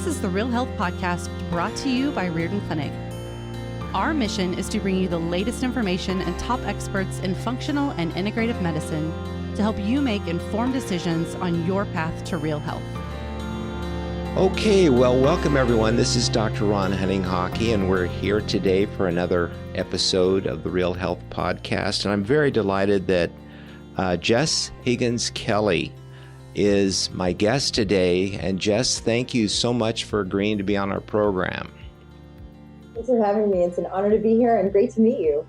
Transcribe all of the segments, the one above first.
This is the Real Health Podcast brought to you by Riordan Clinic. Our mission is to bring you the latest information and top experts in functional and integrative medicine to help you make informed decisions on your path to real health. Okay, well, welcome everyone. This is Dr. Ron Hunninghake, and we're here today for another episode of the Real Health Podcast. And I'm very delighted that Jess Higgins Kelley is my guest today. And Jess, thank you so much for agreeing to be on our program. Thanks for having me. It's an honor to be here and great to meet you.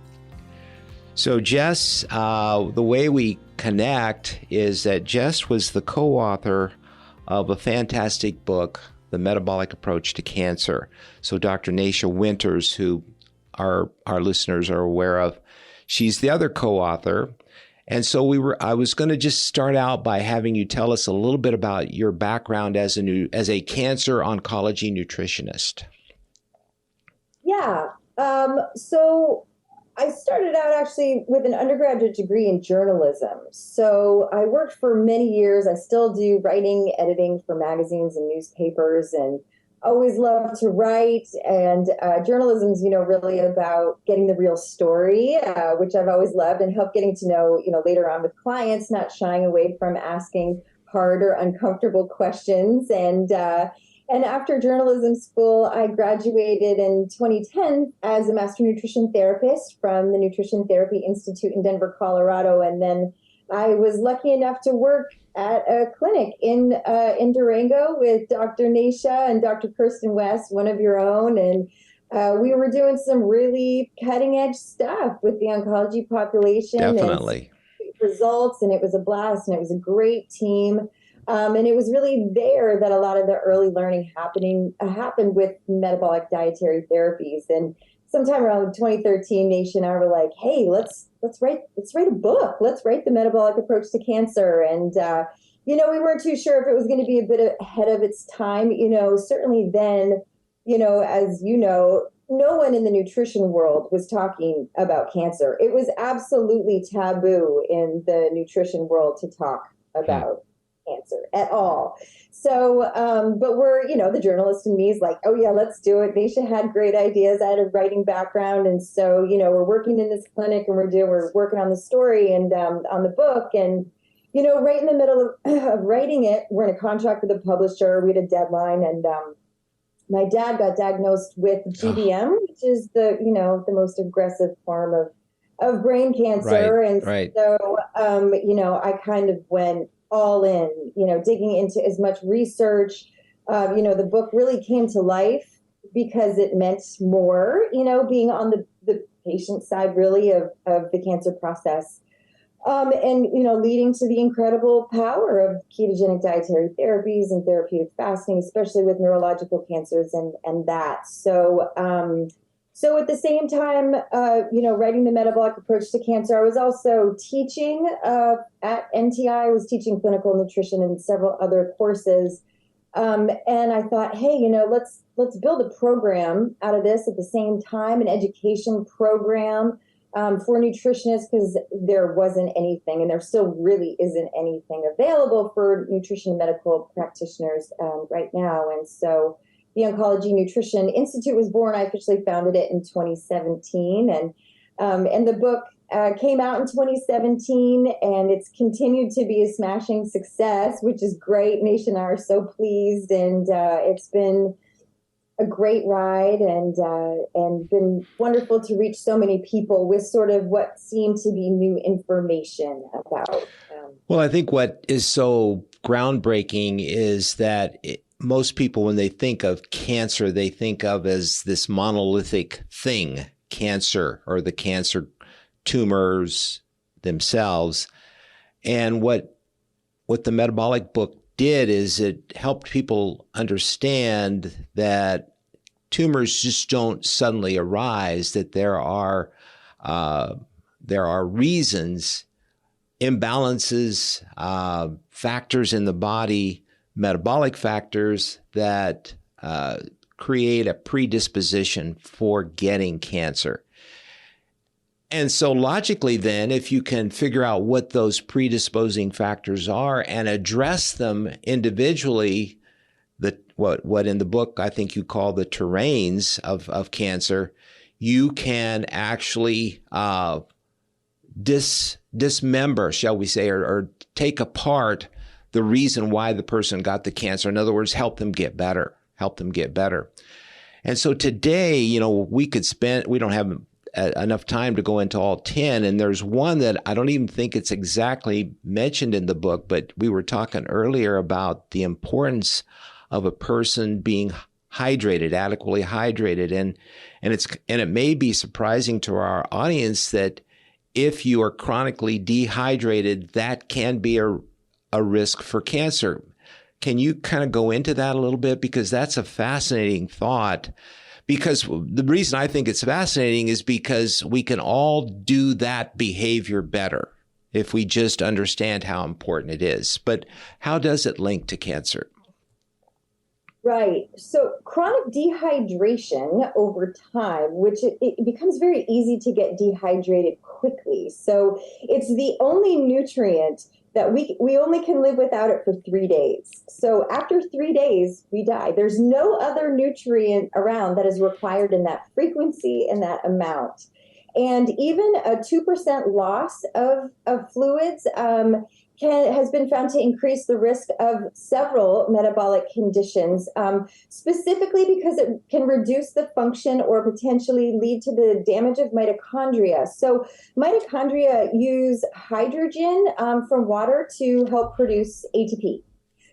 So Jess, the way we connect is that Jess was the co-author of a fantastic book, The Metabolic Approach to Cancer. So Dr. Nasha Winters, who our listeners are aware of, she's the other co-author. And so I was going to just start out by having you tell us a little bit about your background as a cancer oncology nutritionist. Yeah. So I started out actually with an undergraduate degree in journalism. So I worked for many years. I still do writing, editing for magazines and newspapers, and always loved to write. And journalism is, really about getting the real story, which I've always loved, and help getting to know, later on with clients, not shying away from asking hard or uncomfortable questions. And after journalism school, I graduated in 2010 as a master nutrition therapist from the Nutrition Therapy Institute in Denver, Colorado. And then I was lucky enough to work at a clinic in Durango with Dr. Nasha and Dr. Kirsten West, one of your own. And we were doing some really cutting edge stuff with the oncology population. Definitely. And results, and it was a blast, and it was a great team. And it was really there that a lot of the early learning happened with metabolic dietary therapies. And sometime around 2013, Nasha and I were like, hey, let's write a book. Let's write The Metabolic Approach to Cancer. And, we weren't too sure if it was going to be a bit ahead of its time. Certainly then, as no one in the nutrition world was talking about cancer. It was absolutely taboo in the nutrition world to talk about cancer at all. So, but we're, the journalist in me is like, oh yeah, let's do it. Nasha had great ideas. I had a writing background. And so, we're working in this clinic and we're working on the story and on the book. And, right in the middle of writing it, we're in a contract with a publisher. We had a deadline, and my dad got diagnosed with GBM, which is the most aggressive form of brain cancer. So, I kind of went all in, digging into as much research. The book really came to life because it meant more, being on the patient side really of the cancer process. And leading to the incredible power of ketogenic dietary therapies and therapeutic fasting, especially with neurological cancers and that. So, so at the same time, writing The Metabolic Approach to Cancer, I was also teaching at NTI. I was teaching clinical nutrition and several other courses. And I thought, hey, let's build a program out of this at the same time, an education program for nutritionists, because there wasn't anything, and there still really isn't anything available for nutrition medical practitioners right now. And so the Oncology Nutrition Institute was born. I officially founded it in 2017, and the book came out in 2017, and it's continued to be a smashing success, which is great. Nasha and I are so pleased, and it's been a great ride, and been wonderful to reach so many people with sort of what seemed to be new information about. Well, I think what is so groundbreaking is that most people, when they think of cancer, they think of as this monolithic thing, cancer, or the cancer tumors themselves. And what the metabolic book did is it helped people understand that tumors just don't suddenly arise, that there are reasons, imbalances, factors in the body, metabolic factors that create a predisposition for getting cancer. And so logically then, if you can figure out what those predisposing factors are and address them individually, what in the book I think you call the terrains of cancer, you can actually dismember, shall we say, or take apart the reason why the person got the cancer. In other words, help them get better. And so today, we don't have enough time to go into all 10. And there's one that I don't even think it's exactly mentioned in the book, but we were talking earlier about the importance of a person being hydrated, adequately hydrated. And it may be surprising to our audience that if you are chronically dehydrated, that can be a risk for cancer. Can you kind of go into that a little bit? Because that's a fascinating thought. Because the reason I think it's fascinating is because we can all do that behavior better if we just understand how important it is. But how does it link to cancer? Right. So chronic dehydration over time, which it becomes very easy to get dehydrated quickly. So it's the only nutrient that we only can live without it for 3 days. So after 3 days, we die. There's no other nutrient around that is required in that frequency and that amount. And even a 2% loss of fluids has been found to increase the risk of several metabolic conditions, specifically because it can reduce the function or potentially lead to the damage of mitochondria. So mitochondria use hydrogen from water to help produce ATP.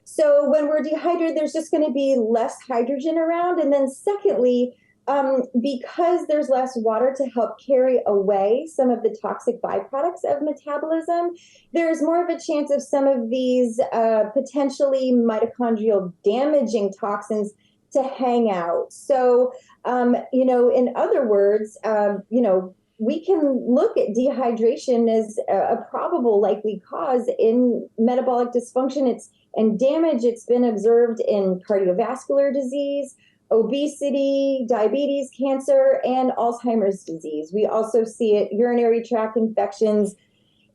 So when we're dehydrated, there's just going to be less hydrogen around. And then secondly, because there's less water to help carry away some of the toxic byproducts of metabolism, there's more of a chance of some of these potentially mitochondrial damaging toxins to hang out. So, in other words, we can look at dehydration as a probable likely cause in metabolic dysfunction and damage. It's been observed in cardiovascular disease, obesity, diabetes, cancer, and Alzheimer's disease. We also see it urinary tract infections,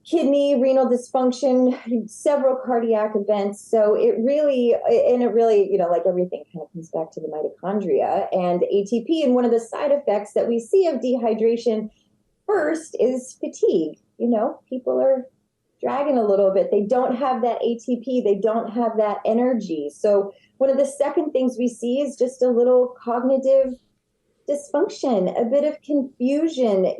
kidney, renal dysfunction, several cardiac events. So it really, like everything kind of comes back to the mitochondria and ATP. And one of the side effects that we see of dehydration first is fatigue. People are dragging a little bit. They don't have that ATP. They don't have that energy. So one of the second things we see is just a little cognitive dysfunction, a bit of confusion,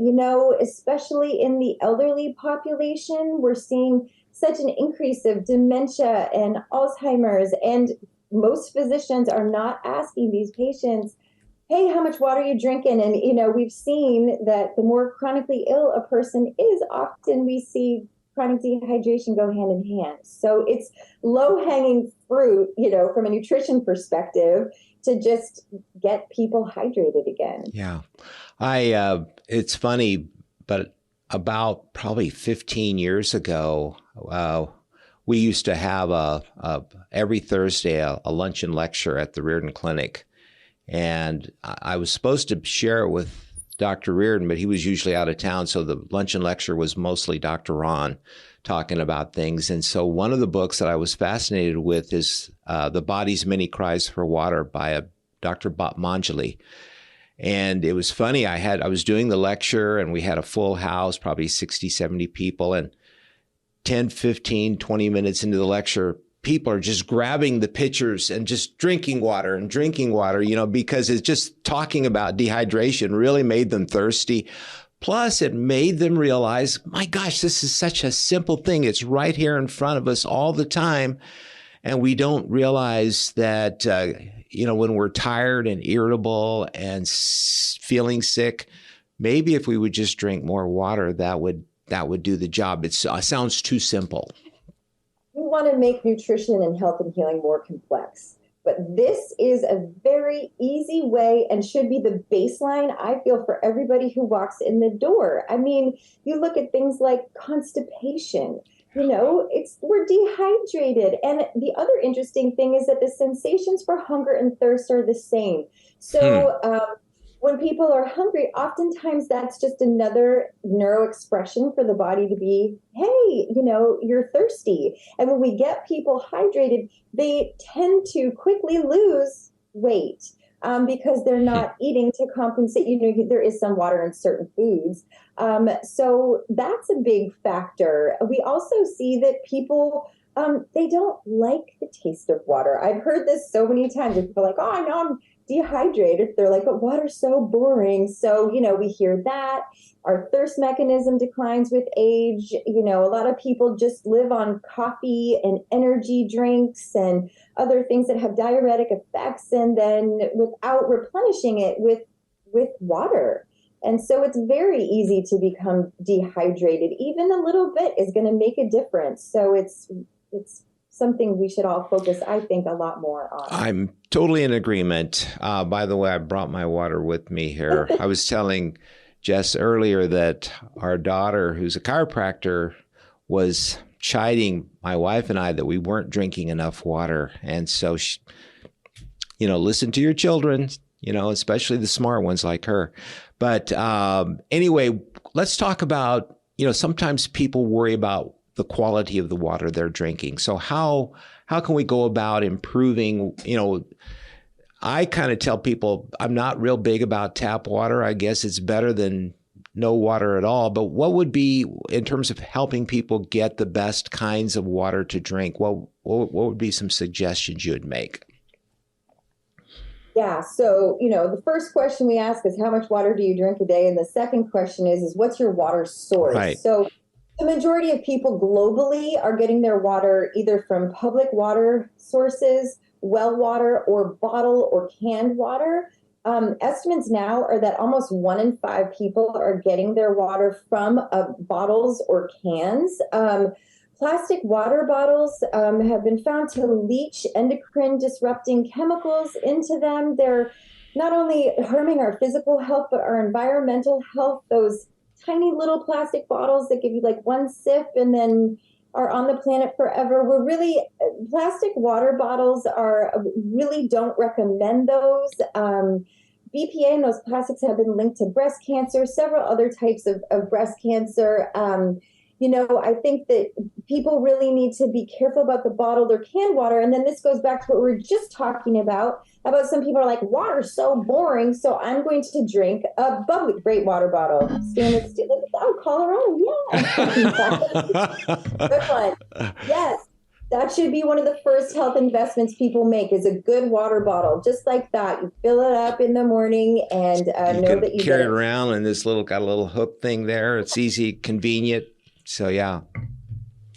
especially in the elderly population. We're seeing such an increase of dementia and Alzheimer's, and most physicians are not asking these patients, hey, how much water are you drinking? And, we've seen that the more chronically ill a person is, often we see chronic dehydration go hand in hand. So it's low-hanging fruit, from a nutrition perspective, to just get people hydrated again. Yeah. It's funny, but about probably 15 years ago, we used to have every Thursday a luncheon lecture at the Riordan Clinic. And I was supposed to share it with Dr. Riordan, but he was usually out of town. So the luncheon lecture was mostly Dr. Ron talking about things. And so one of the books that I was fascinated with is The Body's Many Cries for Water by Dr. Manjali. And it was funny. I was doing the lecture and we had a full house, probably 60, 70 people. And 10, 15, 20 minutes into the lecture, people are just grabbing the pitchers and just drinking water, because it's just talking about dehydration really made them thirsty. Plus, it made them realize, my gosh, this is such a simple thing. It's right here in front of us all the time. And we don't realize that, when we're tired and irritable and feeling sick, maybe if we would just drink more water, that would do the job. It sounds too simple. We want to make nutrition and health and healing more complex. But this is a very easy way and should be the baseline, I feel, for everybody who walks in the door. I mean, you look at things like constipation, we're dehydrated. And the other interesting thing is that the sensations for hunger and thirst are the same. So when people are hungry, oftentimes that's just another neuro expression for the body to be, hey, you're thirsty. And when we get people hydrated, they tend to quickly lose weight because they're not eating to compensate. There is some water in certain foods. So that's a big factor. We also see that people, they don't like the taste of water. I've heard this so many times. People are like, oh, I know I'm dehydrated. They're like, but water's so boring. So, we hear that. Our thirst mechanism declines with age. A lot of people just live on coffee and energy drinks and other things that have diuretic effects, and then without replenishing it with water. And so it's very easy to become dehydrated. Even a little bit is going to make a difference. So it's something we should all focus, I think, a lot more on. I'm totally in agreement. By the way, I brought my water with me here. I was telling Jess earlier that our daughter, who's a chiropractor, was chiding my wife and I that we weren't drinking enough water. And so, she, listen to your children, especially the smart ones like her. But anyway, let's talk about, sometimes people worry about the quality of the water they're drinking. So how can we go about improving, I kind of tell people I'm not real big about tap water. I guess it's better than no water at all. But what would be, in terms of helping people get the best kinds of water to drink, what would be some suggestions you would make? Yeah. So, the first question we ask is how much water do you drink a day? And the second question is what's your water source? Right. So the majority of people globally are getting their water either from public water sources, well water, or bottle or canned water. Estimates now are that almost 1 in 5 people are getting their water from bottles or cans. Plastic water bottles have been found to leach endocrine disrupting chemicals into them. They're not only harming our physical health, but our environmental health. Those tiny little plastic bottles that give you like one sip and then are on the planet forever. Plastic water bottles really don't recommend those. BPA and those plastics have been linked to breast cancer, several other types of breast cancer. I think that people really need to be careful about the bottled or canned water. And then this goes back to what we were just talking about some people are like, water's so boring, so I'm going to drink a bubbly, great water bottle. Stainless steel. Oh, Colorado, yeah. Good one. Yes. That should be one of the first health investments people make is a good water bottle. Just like that. You fill it up in the morning and know that you carry it around, and got a little hook thing there. It's easy, convenient. So, yeah.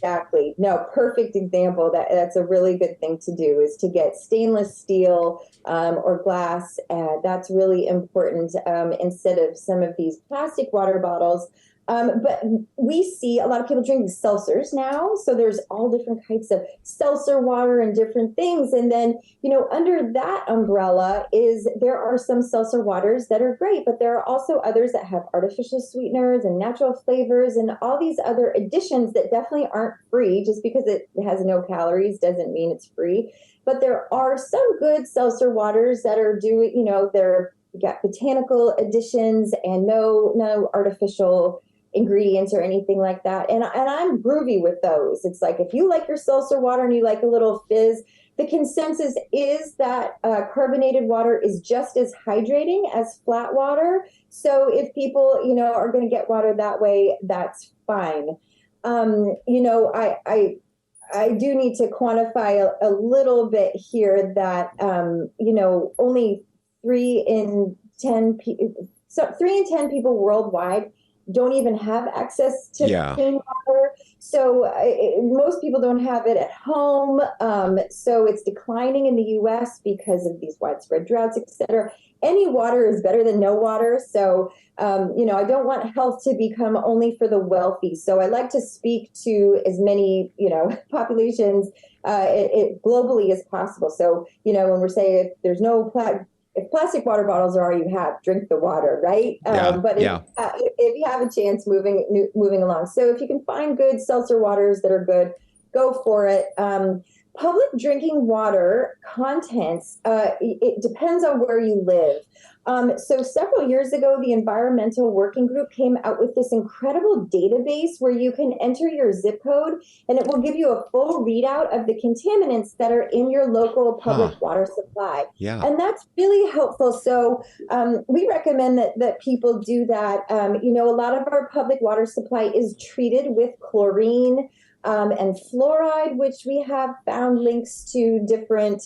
Exactly. No, perfect example. That's a really good thing to do is to get stainless steel or glass. That's really important instead of some of these plastic water bottles. But we see a lot of people drinking seltzers now. So there's all different types of seltzer water and different things. And then, under that umbrella there are some seltzer waters that are great, but there are also others that have artificial sweeteners and natural flavors and all these other additions that definitely aren't free. Just because it has no calories doesn't mean it's free. But there are some good seltzer waters that are they're got botanical additions and no artificial ingredients or anything like that. And I'm groovy with those. It's like, if you like your seltzer water and you like a little fizz, the consensus is that carbonated water is just as hydrating as flat water. So if people, are going to get water that way, that's fine. I do need to quantify a little bit here that, only 3 in 10 people worldwide don't even have access to clean water. So most people don't have it at home. So it's declining in the U.S. because of these widespread droughts, et cetera. Any water is better than no water. So, I don't want health to become only for the wealthy. So I like to speak to as many, populations globally as possible. So, when we're saying if there's if plastic water bottles are all you have, drink the water, right? But if you have a chance moving along. So if you can find good seltzer waters that are good, go for it. Public drinking water contents, it depends on where you live. So several years ago, the Environmental Working Group came out with this incredible database where you can enter your zip code and it will give you a full readout of the contaminants that are in your local public water supply. Yeah. And that's really helpful. So we recommend that people do that. A lot of our public water supply is treated with chlorine and fluoride, which we have found links to different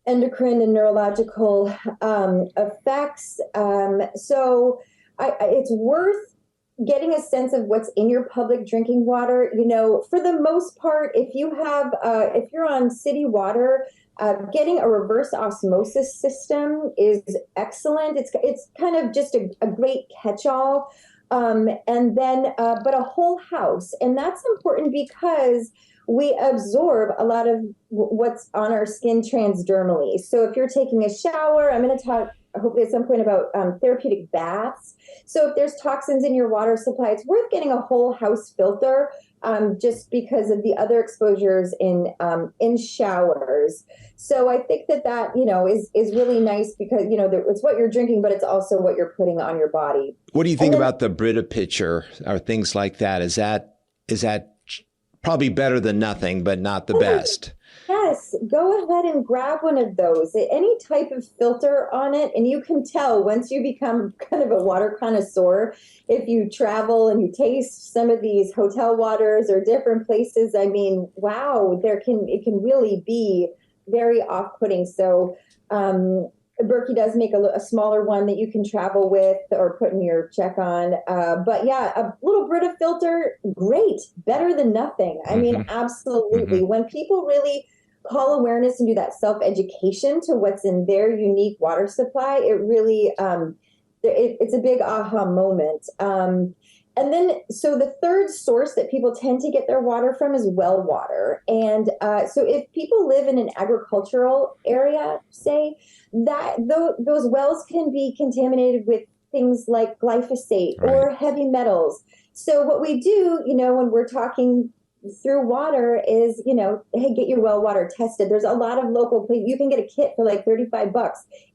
endocrine and neurological effects. So it's worth getting a sense of what's in your public drinking water. For the most part, if you're on city water, getting a reverse osmosis system is excellent. It's kind of just a great catch-all. And then, but a whole house. And that's important because we absorb a lot of what's on our skin transdermally. So if you're taking a shower, I'm going to talk hopefully at some point about therapeutic baths. So if there's toxins in your water supply, it's worth getting a whole house filter just because of the other exposures in showers. So I think that is really nice because, it's what you're drinking, but it's also what you're putting on your body. What do you think about the Brita pitcher or things like that? Is that probably better than nothing, but not the best? Yes, go ahead and grab one of those. Any type of filter on it, and you can tell once you become kind of a water connoisseur, if you travel and you taste some of these hotel waters or different places, I mean, wow, it can really be very off-putting. So Berkey does make a smaller one that you can travel with or put in your check-on. But yeah, a little Brita filter, great, better than nothing. I mean, absolutely. Mm-hmm. When people really call awareness and do that self-education to what's in their unique water supply, it really, it's a big aha moment. And then, so the third source that people tend to get their water from is well water. And so if people live in an agricultural area, say, those wells can be contaminated with things like glyphosate or heavy metals. So what we do, when we're talking through water is, hey, get your well water tested. There's a lot of local places. You can get a kit for like $35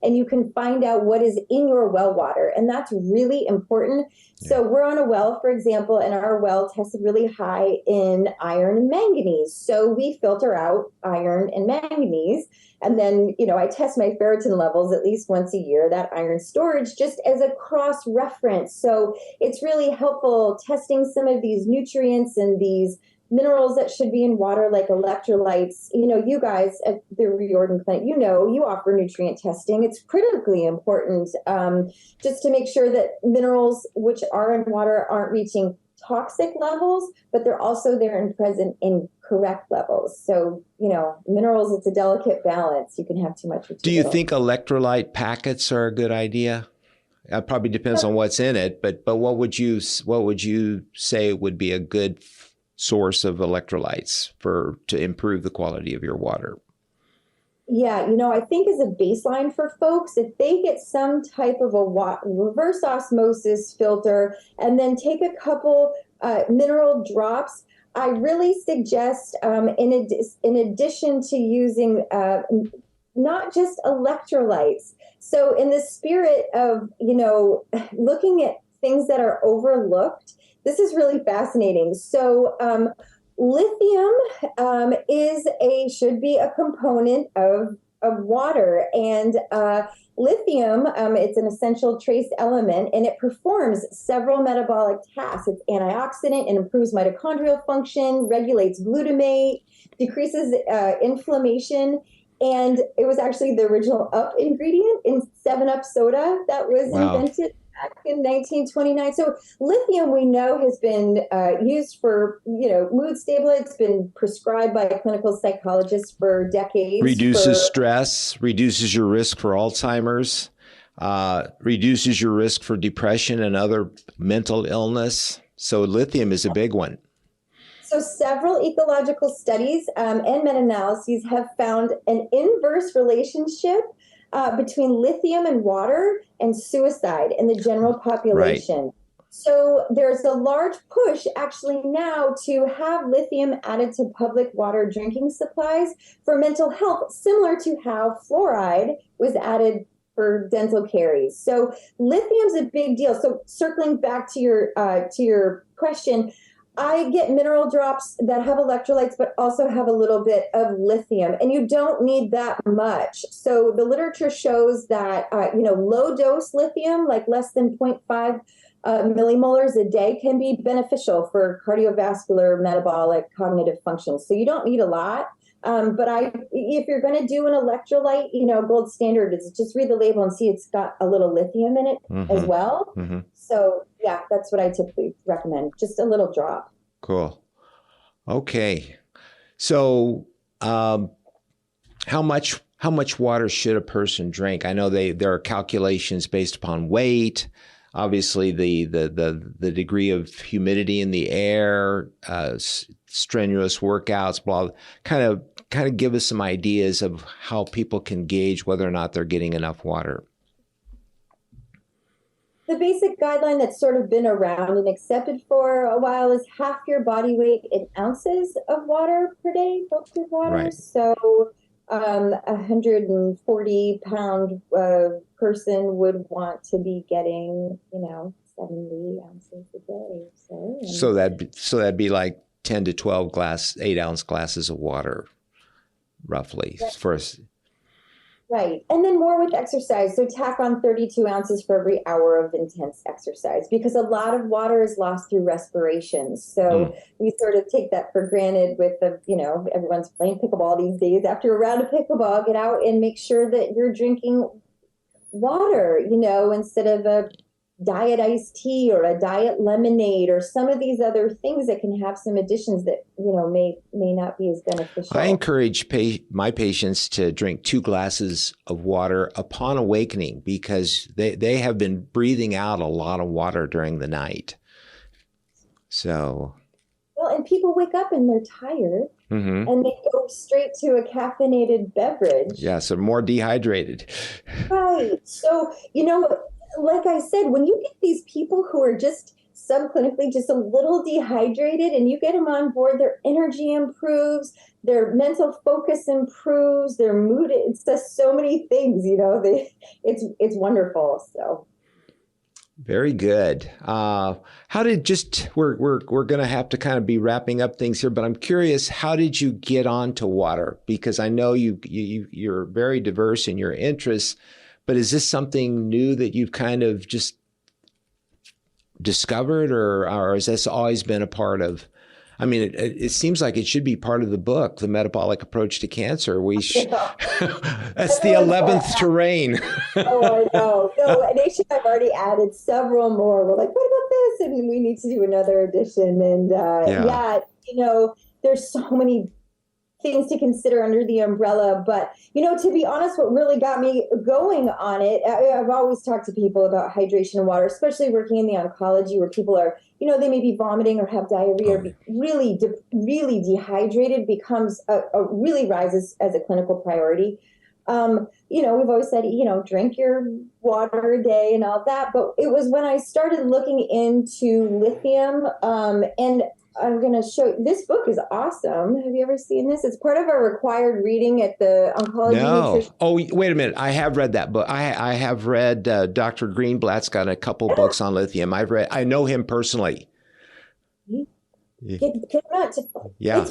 and you can find out what is in your well water. And that's really important. Yeah. So we're on a well, for example, and our well tested really high in iron and manganese. So we filter out iron and manganese. And then, I test my ferritin levels at least once a year, that iron storage, just as a cross-reference. So it's really helpful testing some of these nutrients and these minerals that should be in water, like electrolytes. You guys at the Riordan Clinic, you offer nutrient testing. It's critically important just to make sure that minerals which are in water aren't reaching toxic levels, but they're also there and present in correct levels. So, minerals, it's a delicate balance. You can have too much or too Do you little. think electrolyte packets are a good idea? It probably depends on what's in it, but what would you say would be a good source of electrolytes to improve the quality of your water? Yeah, I think as a baseline for folks, if they get some type of a reverse osmosis filter and then take a couple mineral drops, I really suggest, in addition to using not just electrolytes. So in the spirit of, looking at things that are overlooked, this is really fascinating. So lithium should be a component of water, and lithium, it's an essential trace element, and it performs several metabolic tasks. It's antioxidant and improves mitochondrial function, regulates glutamate, decreases inflammation. And it was actually the original Up ingredient in 7-Up soda that was invented back in 1929. So lithium, we know, has been used for, mood stabilizer. It's been prescribed by clinical psychologists for decades. Reduces stress, reduces your risk for Alzheimer's, reduces your risk for depression and other mental illness. So lithium is a big one. So several ecological studies and meta-analyses have found an inverse relationship between lithium and water and suicide in the general population. Right. So there's a large push actually now to have lithium added to public water drinking supplies for mental health, similar to how fluoride was added for dental caries. So lithium's a big deal. So circling back to your question, I get mineral drops that have electrolytes, but also have a little bit of lithium, and you don't need that much. So the literature shows that, low dose lithium, like less than 0.5 millimolars a day, can be beneficial for cardiovascular, metabolic, cognitive functions. So you don't need a lot. If you're going to do an electrolyte, gold standard is just read the label and see it's got a little lithium in it as well. Mm-hmm. So yeah, that's what I typically recommend. Just a little drop. Cool. Okay. So, how much water should a person drink? I know there are calculations based upon weight, obviously the degree of humidity in the air, strenuous workouts, blah, kind of give us some ideas of how people can gauge whether or not they're getting enough water. The basic guideline that's sort of been around and accepted for a while is half your body weight in ounces of water per day, filtered water. Right. So 140-pound person would want to be getting, 70 ounces a day. So that'd be like 10 to 12 8-ounce glasses of water, roughly. Right. For us. Right. And then more with exercise. So tack on 32 ounces for every hour of intense exercise, because a lot of water is lost through respiration. So we sort of take that for granted with everyone's playing pickleball these days. After a round of pickleball, get out and make sure that you're drinking water, instead of a diet iced tea or a diet lemonade or some of these other things that can have some additions that may not be as beneficial. I encourage my patients to drink 2 glasses of water upon awakening, because they have been breathing out a lot of water during the night. So, well, and people wake up and they're tired, and they go straight to a caffeinated beverage. Yeah, so more dehydrated. Right. So, like I said, when you get these people who are just subclinically just a little dehydrated and you get them on board, their energy improves, their mental focus improves, their mood, it's just so many things, it's wonderful. So. Very good. We're going to have to kind of be wrapping up things here, but I'm curious, how did you get onto water? Because I know you're very diverse in your interests. But is this something new that you've kind of just discovered, or has this always been a part of? I mean, it seems like it should be part of the book, The Metabolic Approach to Cancer. That's the 11th terrain. Oh, I know. No, and actually, I've already added several more. We're like, what about this? And we need to do another edition. And there's so many things to consider under the umbrella. But, to be honest, what really got me going on it, I've always talked to people about hydration and water, especially working in the oncology where people are, they may be vomiting or have diarrhea, or be really dehydrated becomes really rises as a clinical priority. We've always said, drink your water a day and all that. But it was when I started looking into lithium, and I'm going to show this book is awesome. Have you ever seen this? It's part of our required reading at the Oncology Nutrition. Oh, wait a minnet. I have read that book. I have read Dr. Greenblatt's got a couple books on lithium. I know him personally. It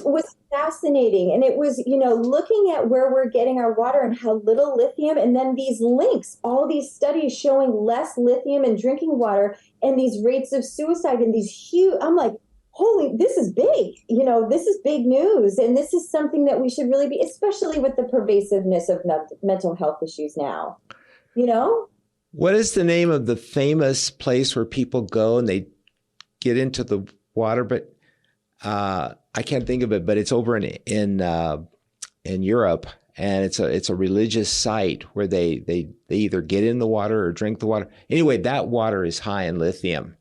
was fascinating. And it was, looking at where we're getting our water and how little lithium, and then these links, all these studies showing less lithium in drinking water and these rates of suicide and these huge, I'm like, holy, this is big, this is big news. And this is something that we should really be, especially with the pervasiveness of mental health issues now, What is the name of the famous place where people go and they get into the water? But I can't think of it, but it's over in Europe. And it's a religious site where they either get in the water or drink the water. Anyway, that water is high in lithium.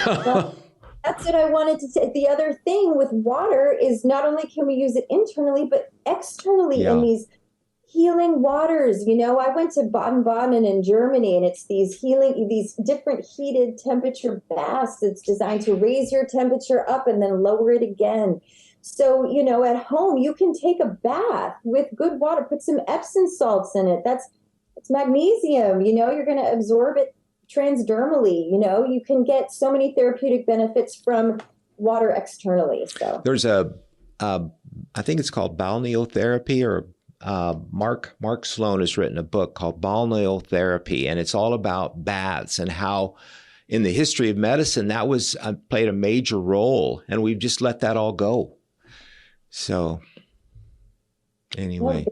Well, that's what I wanted to say. The other thing with water is not only can we use it internally, but externally in these healing waters. I went to Baden-Baden in Germany, and it's these different heated temperature baths. It's designed to raise your temperature up and then lower it again. So, at home, you can take a bath with good water, put some Epsom salts in it. It's magnesium, you're going to absorb it transdermally. You can get so many therapeutic benefits from water externally. So there's I think it's called balneotherapy, or Mark Sloan has written a book called Balneotherapy, and it's all about baths and how in the history of medicine that was played a major role, and we've just let that all go. So anyway,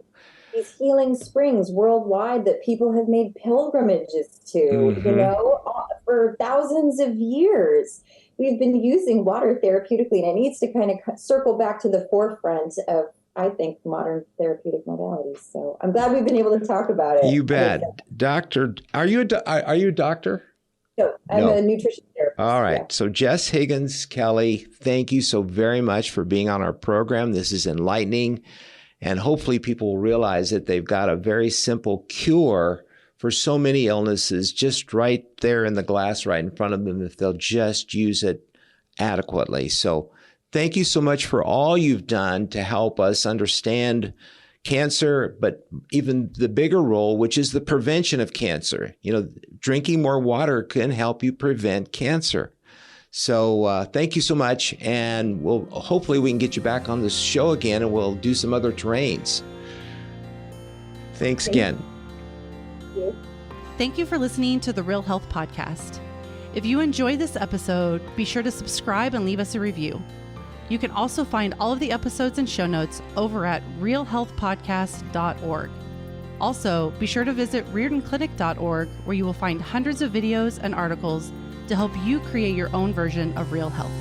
these healing springs worldwide that people have made pilgrimages to, for thousands of years. We've been using water therapeutically, and it needs to kind of circle back to the forefront of, I think, modern therapeutic modalities. So I'm glad we've been able to talk about it. You bet. Doctor, are you a doctor? No, I'm a nutrition therapist. All right. Yeah. So Jess Higgins Kelley, thank you so very much for being on our program. This is enlightening, and hopefully people will realize that they've got a very simple cure for so many illnesses just right there in the glass right in front of them if they'll just use it adequately. So thank you so much for all you've done to help us understand cancer, but even the bigger role, which is the prevention of cancer. Drinking more water can help you prevent cancer. So thank you so much. And hopefully we can get you back on this show again, and we'll do some other terrains. Thanks again. Thank you for listening to the Real Health Podcast. If you enjoyed this episode, be sure to subscribe and leave us a review. You can also find all of the episodes and show notes over at realhealthpodcast.org. Also, be sure to visit riordanclinic.org, where you will find hundreds of videos and articles to help you create your own version of real health.